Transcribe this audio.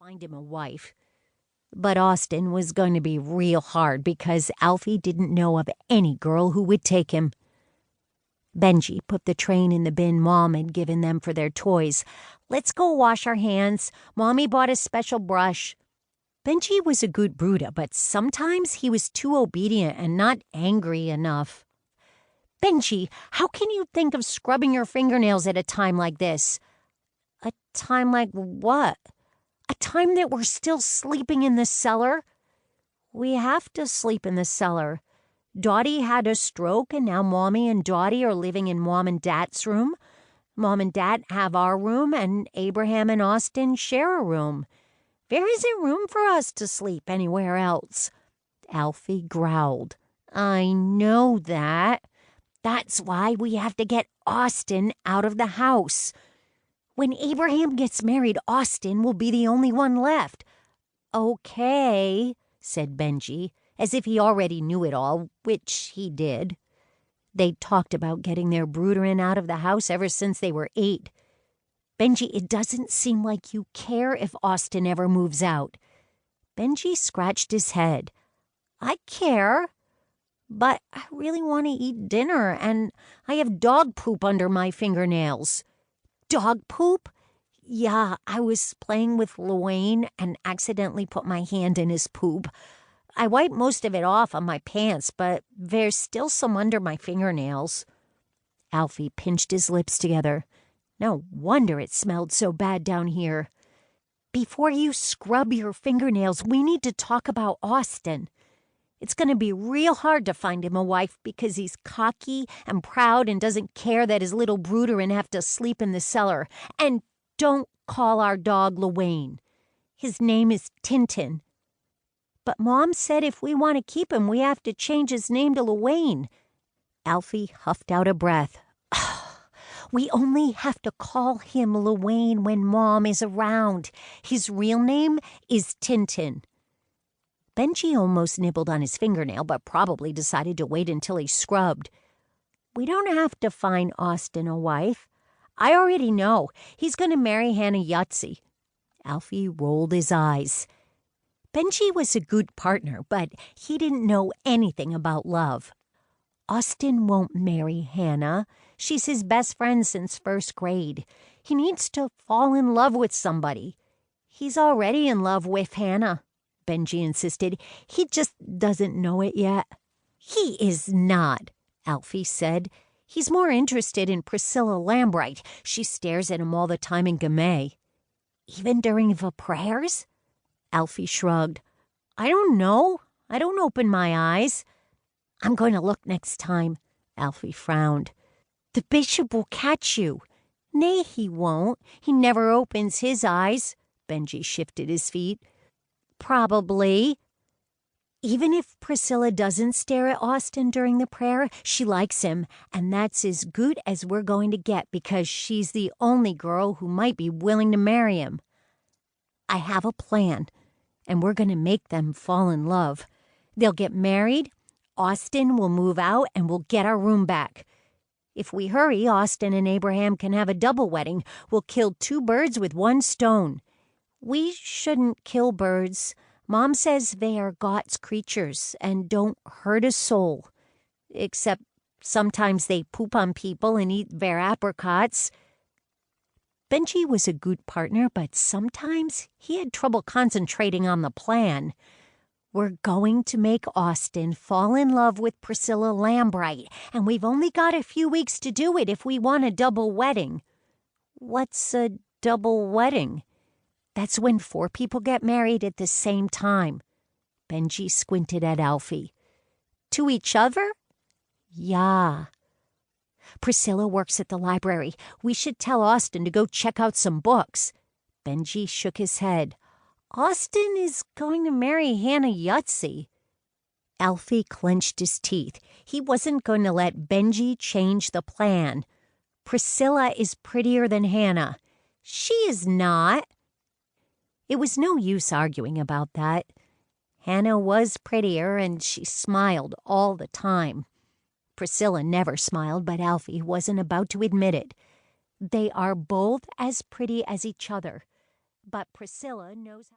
find him a wife. But Austin was going to be real hard because Alfie didn't know of any girl who would take him. Benji put the train in the bin Mom had given them for their toys. "Let's go wash our hands. Mommy bought a special brush." Benji was a good brooder, but sometimes he was too obedient and not angry enough. "Benji, how can you think of scrubbing your fingernails at a time like this?" "A time like what?" "A time that we're still sleeping in the cellar." "We have to sleep in the cellar. Dottie had a stroke, and now Mommy and Dottie are living in Mom and Dad's room. Mom and Dad have our room, and Abraham and Austin share a room. There isn't room for us to sleep anywhere else." Alfie growled. "I know that. That's why we have to get Austin out of the house. When Abraham gets married, Austin will be the only one left." "Okay," said Benji, as if he already knew it all, which he did. They'd talked about getting their brooder in out of the house ever since they were 8. "Benji, it doesn't seem like you care if Austin ever moves out." Benji scratched his head. "I care, but I really want to eat dinner, and I have dog poop under my fingernails." "Dog poop?" "Yeah, I was playing with Luane and accidentally put my hand in his poop. I wiped most of it off on my pants, but there's still some under my fingernails." Alfie pinched his lips together. No wonder it smelled so bad down here. "Before you scrub your fingernails, we need to talk about Austin. It's going to be real hard to find him a wife because he's cocky and proud and doesn't care that his little brooder'll have to sleep in the cellar. And don't call our dog Luane. His name is Tintin." "But Mom said if we want to keep him, we have to change his name to Luane." Alfie huffed out a breath. "We only have to call him Luane when Mom is around. His real name is Tintin." Benji almost nibbled on his fingernail, but probably decided to wait until he scrubbed. "We don't have to find Austin a wife. I already know. He's going to marry Hannah Yutzy." Alfie rolled his eyes. Benji was a good partner, but he didn't know anything about love. "Austin won't marry Hannah. She's his best friend since first grade. He needs to fall in love with somebody." "He's already in love with Hannah," Benji insisted. "He just doesn't know it yet." "He is not," Alfie said. "He's more interested in Priscilla Lambright. She stares at him all the time in Gamay." "Even during the prayers?" Alfie shrugged. "I don't know. I don't open my eyes." "I'm going to look next time." Alfie frowned. "The bishop will catch you." "Nay, he won't. He never opens his eyes." Benji shifted his feet. "Probably." "Even if Priscilla doesn't stare at Austin during the prayer, she likes him, and that's as good as we're going to get because she's the only girl who might be willing to marry him. I have a plan, and we're going to make them fall in love. They'll get married, Austin will move out, and we'll get our room back. If we hurry, Austin and Abraham can have a double wedding. We'll kill 2 birds with 1 stone. We shouldn't kill birds. Mom says they are God's creatures and don't hurt a soul. Except sometimes they poop on people and eat their apricots." Benji was a good partner, but sometimes he had trouble concentrating on the plan. "We're going to make Austin fall in love with Priscilla Lambright, and we've only got a few weeks to do it if we want a double wedding." "What's a double wedding?" "That's when 4 people get married at the same time." Benji squinted at Alfie. "To each other?" "Yeah." "Priscilla works at the library. We should tell Austin to go check out some books." Benji shook his head. "Austin is going to marry Hannah Yutzy." Alfie clenched his teeth. He wasn't going to let Benji change the plan. "Priscilla is prettier than Hannah." "She is not." It was no use arguing about that. Hannah was prettier, and she smiled all the time. Priscilla never smiled, but Alfie wasn't about to admit it. They are both as pretty as each other, but Priscilla knows how...